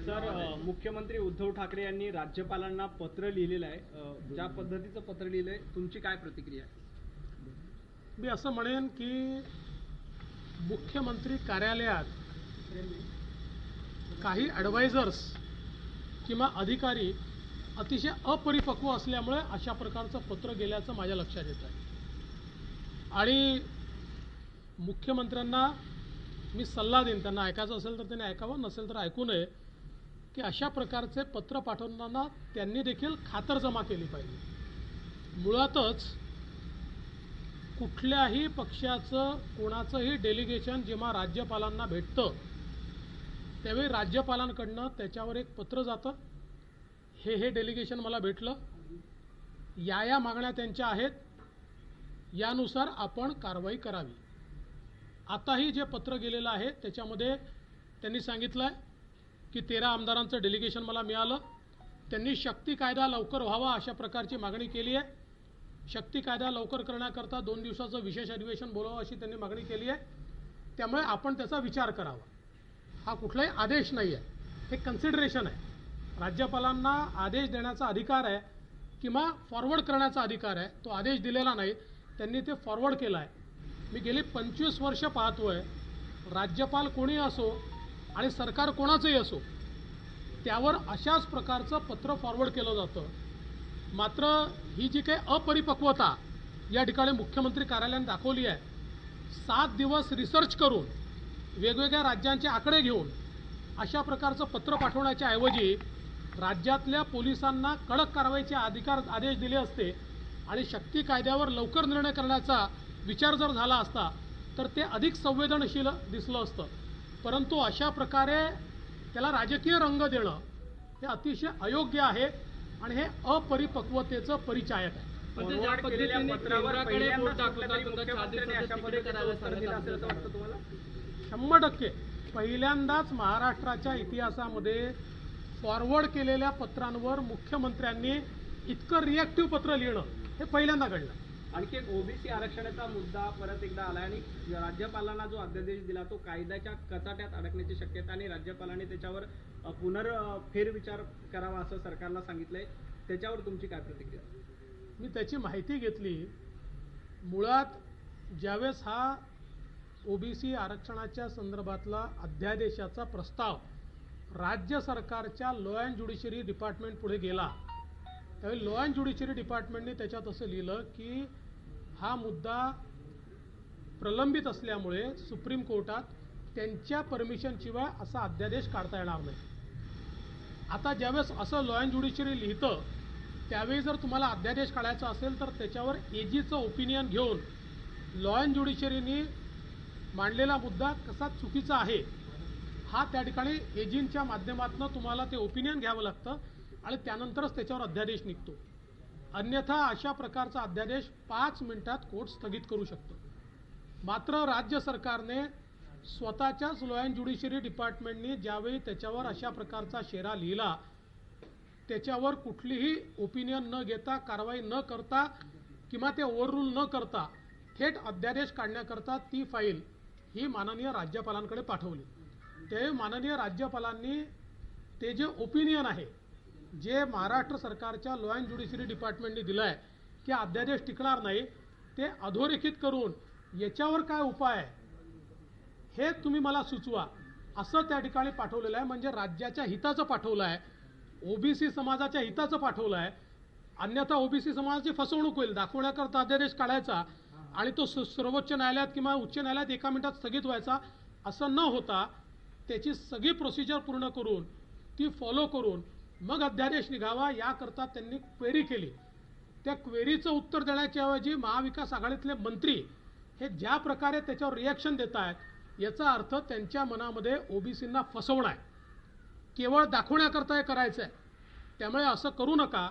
Sir, मुख्यमंत्री उद्धव ठाकरे यांनी राज्यपालांना पत्र लिहिलेलं आहे. ज्या पद्धतीचं पत्र लिहिलंय, तुमची काय प्रतिक्रिया आहे? मी असं म्हणेन की मुख्यमंत्री कार्यालयात काही ॲडवायझर्स किंवा अधिकारी अतिशय अपरिपक्व असल्यामुळे अशा प्रकारचं पत्र गेल्याचं माझ्या लक्षात येतं आहे. आणि मुख्यमंत्र्यांना मी सल्ला देईन, त्यांना ऐकायचं असेल तर त्यांनी ऐकावं, नसेल तर ऐकू नये, की अशा प्रकारचे पत्र पाठवताना त्यांनी देखील खातरजमा केली पाहिजे. मुळातच कुठल्याही पक्षाचं कोणाचंही डेलिगेशन जेव्हा राज्यपालांना भेटतं त्यावेळी राज्यपालांकडनं त्याच्यावर एक पत्र जातं, हे डेलिगेशन मला भेटलं, या मागण्या त्यांच्या आहेत, यानुसार आपण कारवाई करावी. आताही जे पत्र गेलेलं आहे त्याच्यामध्ये त्यांनी सांगितलं आहे की 13 आमदारांचं डेलिगेशन मला मिळालं, त्यांनी शक्ती कायदा लवकर व्हावा अशा प्रकारची मागणी केली आहे. शक्ती कायदा लवकर करण्याकरता 2 दिवसाचं विशेष अधिवेशन बोलावं अशी त्यांनी मागणी केली आहे. त्यामुळे आपण त्याचा विचार करावा. हा कुठलाही आदेश नाही आहे, हे कन्सिडरेशन आहे. राज्यपालांना आदेश देण्याचा अधिकार आहे किंवा फॉरवर्ड करण्याचा अधिकार आहे. तो आदेश दिलेला नाही, त्यांनी ते फॉरवर्ड केला आहे. मी गेली 25 वर्ष पाहतोय, राज्यपाल कोणी असो आणि सरकार कोणाचंही असो त्यावर अशाच प्रकारचं पत्र फॉरवर्ड केलं जातं. मात्र ही जी काही अपरिपक्वता या ठिकाणी मुख्यमंत्री कार्यालयाने दाखवली आहे, 7 दिवस रिसर्च करून वेगवेगळ्या राज्यांचे आकडे घेऊन अशा प्रकारचं पत्र पाठवण्याच्या ऐवजी राज्यातल्या पोलिसांना कडक कारवाईचे आदेश दिले असते आणि शक्ती कायद्यावर लवकर निर्णय करण्याचा विचार जर झाला असता तर ते अधिक संवेदनशील दिसलं असतं. परंतु अशा प्रकारे त्याला राजकीय रंग देणं हे अतिशय अयोग्य आहे आणि हे अपरिपक्वतेचं परिचायक आहे. फॉरवर्ड केलेल्या पत्रावर पहिल्यांदाच मुख्यमंत्र्यांनी अशा पद्धतीचं उत्तर दिलं असेल असं वाटतं तुम्हाला? 100% पहिल्यांदाच महाराष्ट्राच्या इतिहासामध्ये फॉरवर्ड केलेल्या पत्रांवर मुख्यमंत्र्यांनी इतकं रिॲक्टिव्ह पत्र लिहिणं हे पहिल्यांदा घडलं. आणखी एक ओबीसी आरक्षणाचा मुद्दा परत एकदा आला आणि राज्यपालांना जो अध्यादेश दिला तो कायद्याच्या कचाट्यात अडकण्याची शक्यता आणि राज्यपालांनी त्याच्यावर फेरविचार करावा असं सरकारला सांगितलंय. त्याच्यावर तुमची काय प्रतिक्रिया? मी त्याची माहिती घेतली. मुळात ज्यावेळेस हा ओबीसी आरक्षणाच्या संदर्भातला अध्यादेशाचा प्रस्ताव राज्य सरकारच्या लॉ अँड ज्युडिशरी डिपार्टमेंट पुढे गेला त्यावेळी लॉ अँड ज्युडिशरी डिपार्टमेंटने त्याच्यात असं लिहिलं की हा मुद्दा प्रलंबित असल्यामुळे सुप्रीम कोर्टात त्यांच्या परमिशनशिवाय असा अध्यादेश काढता येणार नाही. आता ज्यावेळेस असं लॉ अँड ज्युडिशरी लिहितं त्यावेळी जर तुम्हाला अध्यादेश काढायचा असेल तर त्याच्यावर एजीचं ओपिनियन घेऊन लॉ अँड ज्युडिशरीनी मांडलेला मुद्दा कसा चुकीचा आहे हा त्या ठिकाणी एजींच्या माध्यमातून तुम्हाला ते ओपिनियन घ्यावं लागतं आणि त्यानंतरच त्याच्यावर अध्यादेश निघतो. अन्यथा अशा प्रकारचा अध्यादेश 5 मिनिटात कोर्ट स्थगित करू शकतो. मात्र राज्य सरकारने स्वतःच्याच लॉ अँड ज्युडिशरी डिपार्टमेंटनी ज्यावेळी त्याच्यावर अशा प्रकारचा शेरा लिहिला त्याच्यावर कुठलीही ओपिनियन न घेता, कारवाई न करता किंवा ते ओव्हररूल न करता थेट अध्यादेश काढण्याकरता ती फाईल ही माननीय राज्यपालांकडे पाठवली. ते माननीय राज्यपालांनी ते जे ओपिनियन आहे जे महाराष्ट्र सरकारच्या लॉ अँड ज्युडिशरी डिपार्टमेंटने दिलं आहे की अध्यादेश टिकणार नाही ते अधोरेखित करून याच्यावर काय उपाय आहे हे तुम्ही मला सुचवा असं त्या ठिकाणी पाठवलेलं आहे. म्हणजे राज्याच्या हिताचं पाठवलं आहे, ओबीसी समाजाच्या हिताचं पाठवलं आहे. अन्यथा ओबीसी समाजाची फसवणूक होईल. दाखवण्याकरता अध्यादेश काढायचा आणि तो सर्वोच्च न्यायालयात किंवा उच्च न्यायालयात 1 मिनिटात स्थगित व्हायचा असं न होता त्याची सगळी प्रोसिजर पूर्ण करून ती फॉलो करून मग अध्यादेश निघावा याकरता त्यांनी क्वेरी केली. त्या क्वेरीचं उत्तर देण्याच्या ऐवजी महाविकास आघाडीतले मंत्री हे ज्या प्रकारे त्याच्यावर रिॲक्शन देत आहेत याचा अर्थ त्यांच्या मनामध्ये ओबीसींना फसवणं आहे, केवळ दाखवण्याकरता हे करायचं आहे. त्यामुळे असं करू नका,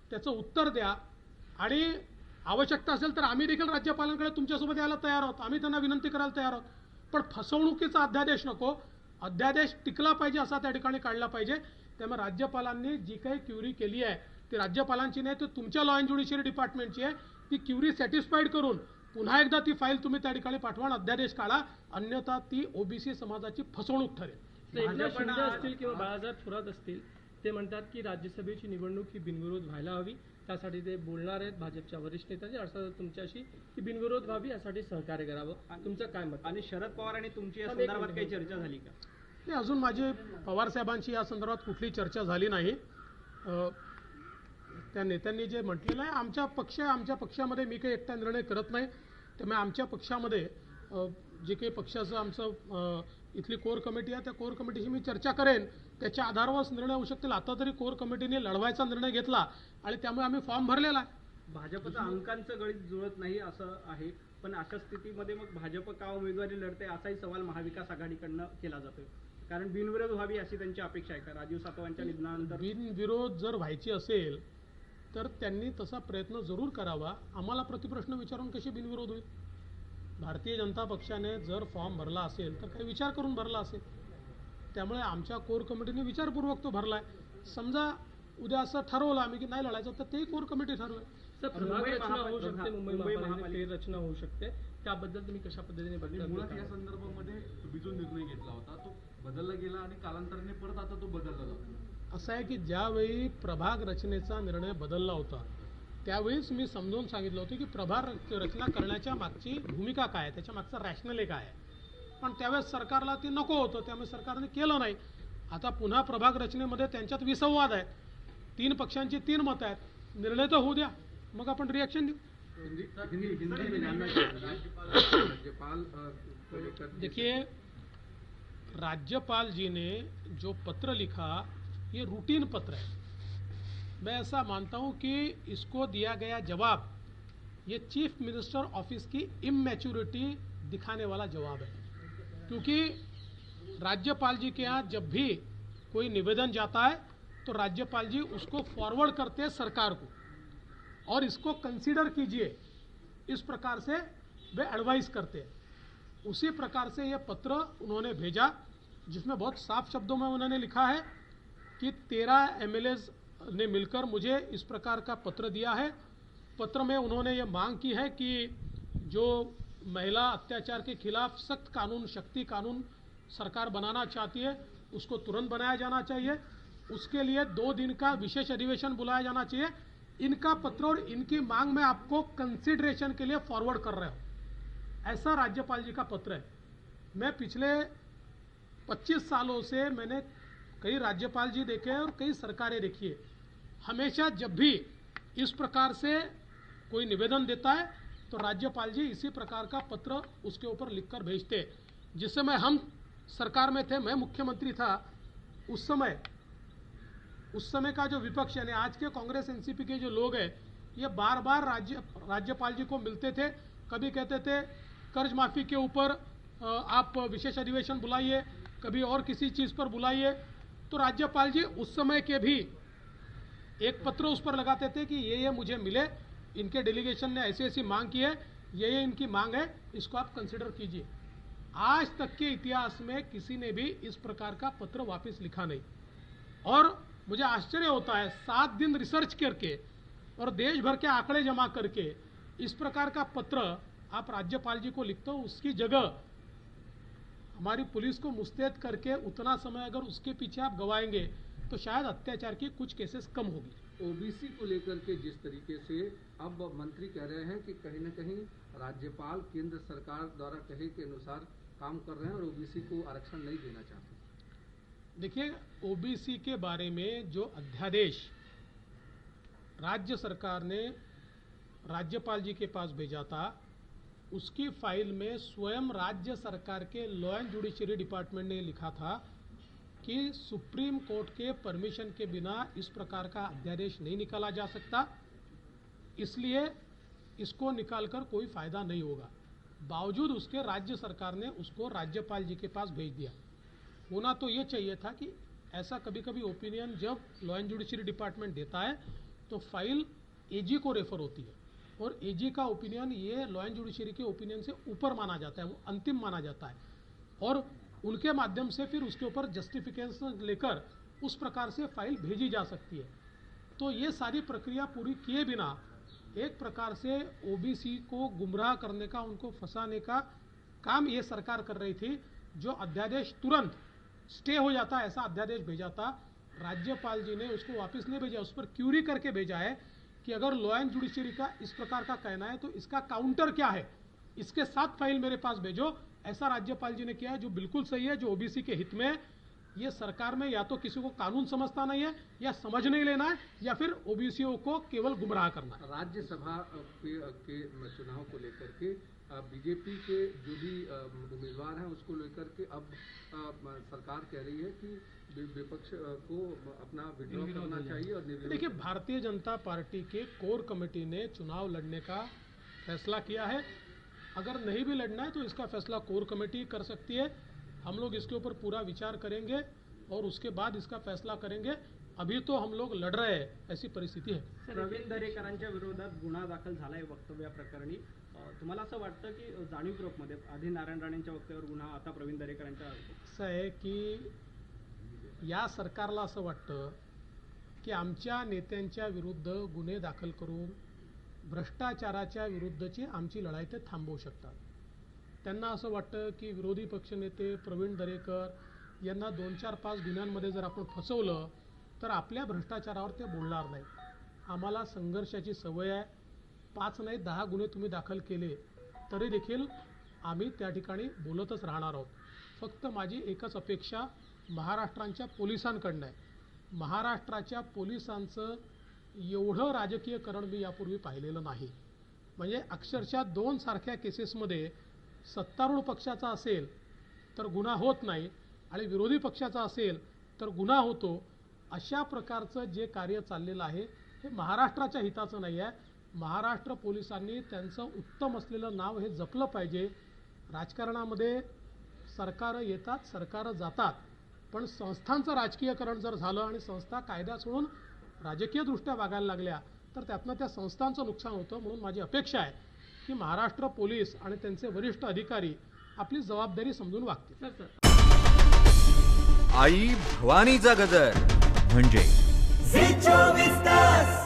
त्याचं उत्तर द्या आणि आवश्यकता असेल तर आम्ही देखील राज्यपालांकडे तुमच्यासोबत यायला तयार आहोत, आम्ही त्यांना विनंती करायला तयार आहोत. पण फसवणुकीचा अध्यादेश नको, अध्यादेश टिकला पाहिजे असा त्या ठिकाणी काढला पाहिजे. त्यामुळे राज्यपालांनी जी काही क्युरी केली आहे ती राज्यपालांची नाही तर तुमच्या लॉ अँड ज्युडिशरी डिपार्टमेंटची आहे. ती क्युरी सॅटिस्फाईड करून पुन्हा एकदा ती फाईल तुम्ही त्या ठिकाणी पाठवा, अध्यादेश काढा, अन्यथा ती ओबीसी समाजाची फसवणूक ठरेल. तर एकनाथ भाजपनं शिंदे आज- असतील किंवा बाळासाहेब थोरात असतील, ते म्हणतात की राज्यसभेची निवडणूक ही बिनविरोध व्हायला हवी, त्यासाठी ते बोलणार आहेत भाजपच्या वरिष्ठ नेत्यांची, अर्थात तुमच्याशी की बिनविरोध व्हावी यासाठी सहकार्य करावं. तुमचं काय मत? आणि शरद पवार आणि तुमची या थांब एक संदर्भात मिनिट. काही चर्चा झाली का? नाही, अजून माझी पवारसाहेबांची या संदर्भात कुठली चर्चा झाली नाही. त्या नेत्यांनी जे म्हटलेलं आहे, आमच्या पक्षामध्ये मी काही एकटा निर्णय करत नाही. त्यामुळे आमच्या पक्षामध्ये जे काही पक्षाचं आमचं इथली कोर कमिटी आहे, त्या कोर कमिटीशी मी चर्चा करेन. त्याच्या आधारावरच निर्णय होऊ शकतील. आता तरी कोर कमिटीने लढवायचा निर्णय घेतला आणि त्यामुळे आम्ही फॉर्म भरलेला आहे. भाजपचं अंकांचं गणित जुळत नाही असं आहे, पण अशा स्थितीमध्ये मग भाजप का उमेदवारी लढते असाही सवाल महाविकास आघाडीकडनं केला जातोय. कारण बिनविरोध व्हावी अशी त्यांची अपेक्षा आहे का राजीव सातवांच्या निधनानंतर? बिनविरोध जर व्हायची असेल तर त्यांनी तसा प्रयत्न जरूर करावा. आम्हाला प्रतिप्रश्न विचारून कशी बिनविरोध होईल? भारतीय जनता पक्षाने जर फॉर्म भरला असेल तर काही विचार करून भरला असेल. त्यामुळे आमच्या कोर कमिटीने विचारपूर्वक तो भरलाय. समजा उद्या असं ठरवलं आम्ही की नाही लढायचं, तर तेही कोर कमिटी ठरवेल. सर, प्रभाग रचना होऊ शकते, मुंबई महापालिकेत महापालिकेत रचना होऊ शकते, त्याबद्दल तुम्ही कशा पद्धतीने बघता? मुळात या संदर्भामध्ये तुम्ही जो निर्णय घेतला होता तो बदलला गेला आणि कालांतराने परत आता तो बदलला जातो. असं आहे की ज्यावेळी प्रभाग रचनेचा निर्णय बदलला होता त्यावेळीच मी समजावून सांगितलं होतं की प्रभाग रचना करण्याच्या मागची भूमिका काय आहे, त्याच्या मागचा रॅशनल काय आहे. पण त्यावेळेस सरकारला ते नको होतं, त्यामुळे सरकारने केलं नाही. आता पुन्हा प्रभाग रचनेमध्ये त्यांच्यात विसंवाद आहे. 3 पक्षांची 3 मतं आहेत. निर्णय तर होऊ द्या, मग आपण रिॲक्शन देऊ. देखिए, राज्यपाल जी ने जो पत्र लिखा ये रूटीन पत्र है. मैं ऐसा मानता हूँ कि इसको दिया गया जवाब ये चीफ मिनिस्टर ऑफिस की इमैच्योरिटी दिखाने वाला जवाब है. क्योंकि राज्यपाल जी के यहाँ जब भी कोई निवेदन जाता है तो राज्यपाल जी उसको फॉरवर्ड करते हैं सरकार को और इसको कंसीडर कीजिए, इस प्रकार से वे एडवाइस करते हैं. उसी प्रकार से ये पत्र उन्होंने भेजा जिसमें बहुत साफ शब्दों में उन्होंने लिखा है कि 13 एमएलएज ने मिलकर मुझे इस प्रकार का पत्र दिया है. पत्र में उन्होंने ये मांग की है कि जो महिला अत्याचार के खिलाफ सख्त कानून, शक्ति कानून सरकार बनाना चाहती है उसको तुरंत बनाया जाना चाहिए. उसके लिए 2 दिन का विशेष अधिवेशन बुलाया जाना चाहिए. इनका पत्र और इनकी मांग में आपको कंसिडरेशन के लिए फॉरवर्ड कर रहे हो. ऐसा राज्यपाल जी का पत्र है. मैं पिछले 25 सालों से मैंने कई राज्यपाल जी देखे और कई सरकारें देखी है. हमेशा जब भी इस प्रकार से कोई निवेदन देता है तो राज्यपाल जी इसी प्रकार का पत्र उसके ऊपर लिखकर भेजते. जिस समय हम सरकार में थे, मैं मुख्यमंत्री था, उस समय का जो विपक्ष यानी आज के कांग्रेस एनसीपी के जो लोग हैं ये बार बार राज्यपाल जी को मिलते थे. कभी कहते थे कर्ज माफी के ऊपर आप विशेष अधिवेशन बुलाइए, कभी और किसी चीज़ पर बुलाइए. तो राज्यपाल जी उस समय के भी एक पत्र उस पर लगाते थे कि ये मुझे मिले, इनके डेलीगेशन ने ऐसी ऐसी मांग की है, ये इनकी मांग है, इसको आप कंसिडर कीजिए. आज तक के इतिहास में किसी ने भी इस प्रकार का पत्र वापस लिखा नहीं. और मुझे आश्चर्य होता है 7 दिन रिसर्च करके और देश भर के आंकड़े जमा करके इस प्रकार का पत्र आप राज्यपाल जी को लिखते हो. उसकी जगह हमारी पुलिस को मुस्तैद करके उतना समय अगर उसके पीछे आप गवाएंगे तो शायद अत्याचार की कुछ केसेस कम होगी. ओबीसी को लेकर के जिस तरीके से अब मंत्री कह रहे हैं कि कहीं न कहीं राज्यपाल केंद्र सरकार द्वारा कहे के अनुसार काम कर रहे हैं और ओबीसी को आरक्षण नहीं देना चाहते. देखिए, ओबीसी के बारे में जो अध्यादेश राज्य सरकार ने राज्यपाल जी के पास भेजा था उसकी फाइल में स्वयं राज्य सरकार के लॉ एंड जुडिशरी डिपार्टमेंट ने लिखा था कि सुप्रीम कोर्ट के परमिशन के बिना इस प्रकार का अध्यादेश नहीं निकाला जा सकता, इसलिए इसको निकालकर कोई फायदा नहीं होगा. बावजूद उसके राज्य सरकार ने उसको राज्यपाल जी के पास भेज दिया. होना तो ये चाहिए था कि ऐसा कभी कभी ओपिनियन जब लॉ एंड जुडिशरी डिपार्टमेंट देता है तो फाइल एजी को रेफर होती है और एजी का ओपिनियन ये लॉ एंड जुडिशरी के ओपिनियन से ऊपर माना जाता है, वो अंतिम माना जाता है और उनके माध्यम से फिर उसके ऊपर जस्टिफिकेशन लेकर उस प्रकार से फाइल भेजी जा सकती है. तो ये सारी प्रक्रिया पूरी किए बिना एक प्रकार से ओबीसी को गुमराह करने का, उनको फंसाने का काम ये सरकार कर रही थी. जो अध्यादेश तुरंत स्टे हो जाता, ऐसा अध्यादेश भेजा था। राज्यपाल जी ने उसको वापस नहीं भेजा, उस पर क्यूरी करके भेजा है कि अगर लॉ एंड जुडिशरी का इस प्रकार का कहना है तो इसका काउंटर क्या है, इसके साथ फाइल मेरे पास भेजो। ऐसा राज्यपाल जी ने किया है, जो बिल्कुल सही है, जो ओबीसी के हित में है। ये सरकार में या तो किसी को कानून समझता नहीं है, या समझ नहीं लेना है, या फिर ओबीसीओ को केवल गुमराह करना है। राज्यसभा के चुनाव को लेकर के बीजेपी के जो भी उम्मीदवार हैं उसको लेकर के अब सरकार कह रही है कि विपक्ष को अपना विड्रॉ करना चाहिए और निर्विरोध। देखिए, भारतीय जनता पार्टी के कोर कमेटी ने चुनाव लड़ने का फैसला किया है। अगर नहीं भी लड़ना है तो इसका फैसला कोर कमेटी कर सकती है। हम लोग इसके ऊपर पूरा विचार करेंगे और उसके बाद इसका फैसला करेंगे। अभी तो हम लोग लढ रहे हैं, ऐसी परिस्थिती है। प्रवीण दरेकरांच्या विरोधात गुन्हा दाखल झालाय वक्तव्याप्रकरणी. तुम्हाला असं वाटतं की जाणीवपूर्वकमध्ये आधी नारायण राणेंच्या वक्तव्यावर गुन्हा, आता प्रवीण दरेकरांच्या? असं आहे की या सरकारला असं वाटतं की आमच्या नेत्यांच्या विरुद्ध गुन्हे दाखल करून भ्रष्टाचाराच्या विरुद्धची आमची लढाई ते थांबवू शकतात. त्यांना असं वाटतं की विरोधी पक्षनेते प्रवीण दरेकर यांना 2-4-5 गुन्ह्यांमध्ये जर आपण फसवलं तर आपल्या भ्रष्टाचारावर ते बोलणार नाही. आम्हाला संघर्षाची सवय आहे. 5 नाही 10 गुन्हे तुम्ही दाखल केले तरी देखील आम्ही त्या ठिकाणी बोलतच राहणार आहोत. फक्त माझी एकच अपेक्षा महाराष्ट्राच्या पोलिसांकडनं आहे. महाराष्ट्राच्या पोलिसांचं एवढं राजकीयकरण मी यापूर्वी पाहिलेलं नाही. म्हणजे अक्षरशः 2 सारख्या केसेसमध्ये सत्तारूढ पक्षाचा असेल तर गुन्हा होत नाही आणि विरोधी पक्षाचा असेल तर गुन्हा होतो. अशा प्रकारचं जे कार्य चाललेलं आहे हे महाराष्ट्राच्या हिताचं नाही आहे. महाराष्ट्र पोलिसांनी त्यांचं उत्तम असलेलं नाव हे जपलं पाहिजे. राजकारणामध्ये सरकारं येतात, सरकारं जातात, पण संस्थांचं राजकीयकरण जर झालं आणि संस्था कायदा सोडून राजकीयदृष्ट्या वागायला लागल्या तर त्यातनं त्या संस्थांचं नुकसान होतं. म्हणून माझी अपेक्षा आहे की महाराष्ट्र पोलीस आणि त्यांचे वरिष्ठ अधिकारी आपली जबाबदारी समजून वागतील. आई भवानीचा गजर म्हणजे झी 24 तास.